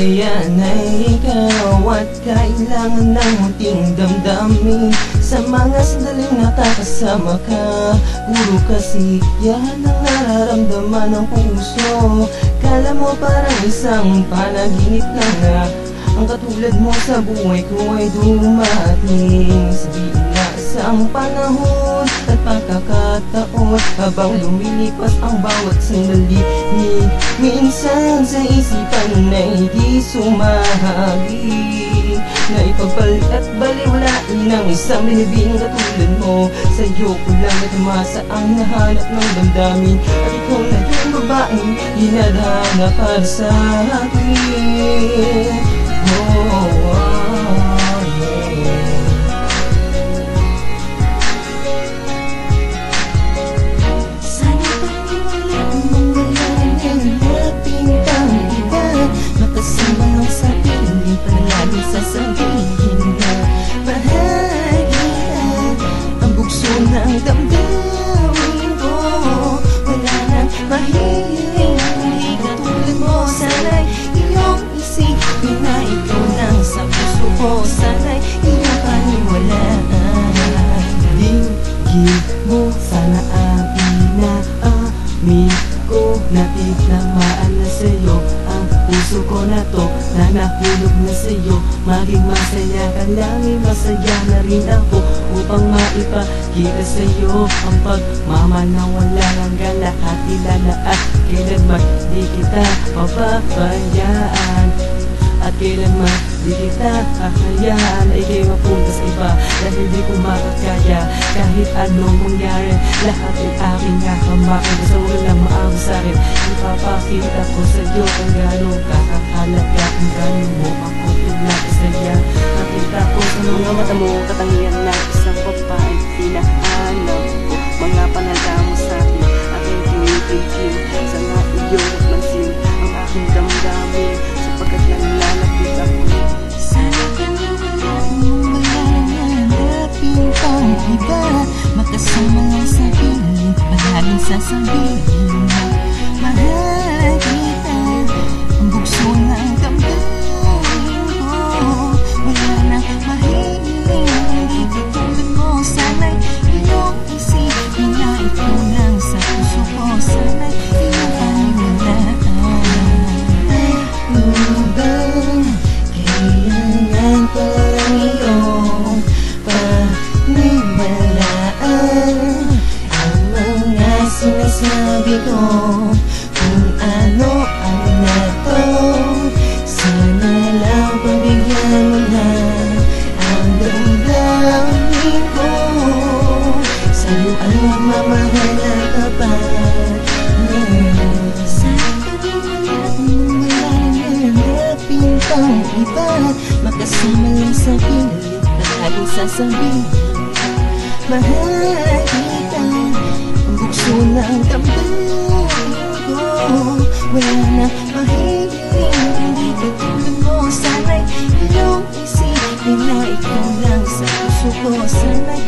Yan ay ikaw at kailangan ng munting damdamin. Sa mga sandaling nakakasama ka, puro kasiyahan ang nararamdaman ng puso. Kala mo parang isang panaginip na nga, ang katulad mo sa buhay ko ay dumating. Sabihin na isang panahon at pagkakataon, habang lumilipas ang bawat sandali, minsan sa isipan na hindi sumahagi, na ipagpalit at baliwalain ng isang binibing katulad mo. Sa'yo ko lang natamasa ang nahanap ng damdamin, at ikaw na yung babaeng hinadhana para sa akin. Sana paniwala mong wala nang hanapin pang iba, makasama lang sa piling, palagi sasabihin na bahagi na ang bugso ng damdamin ko. Wala nang mahiling, hindi katulad mo. Sana'y iyong isipin na ikaw lang sa puso ko. Sana'y iyong paniwalaan. Dinggin mo sana ang inaamin ko, na tinamaan na sa'yo ang puso ko na to, na nahulog na sa'yo. Maging masaya ka lang, masaya na rin ako, upang maipakita sa'yo ang pagmamahal na wala hanggang lahat ilala, at kailanman di kita papabayaan, at kailanman di kita hahayaan ay kayo mapunta sa iba, dahil di ko makakaya kahit anong mangyari. Lahat ay aking hahamakin, basta wala maamo sa'kin. Ipapakita ko sa'yo kung gano'ng kakahalaga, kung gano'n mo ako pinakasaya. Nakita ko sa mga mata mo katangian na isang babae hinahanap ko. Mga panalda mo sa'kin, aking tinitigil. Sana iyong nagmansin ang aking damdamin, sapagkat nanlalapit ako. Sana paniwala mong wala nang hanapin pang iba, makasama lang sa piling, palaging sasabihin na mahal kita, ang bugso ng damdamin ko. Wala nang mahiling, hindi katulad mo. Sana'y iyong isipin na ikaw lang sa puso ko. Sana'y iyong paniwalaan. Kailangan ko lang iyong paniwalaan ang mga sinasabi ko, kung ano na to. Sana lang pabigyan mo na ang damdamin ko. Sa'yo ay magmamahal na tapat. Sana paniwala mong wala nang hanapin pang iba, makasama lang sa piling, palaging sasabihin mahal kita, ang bugso ng damdamin ko. Wala na mahiling, hindi katulad mo. Sana'y iyong isipin na ikaw lang sa puso ko. Sana'y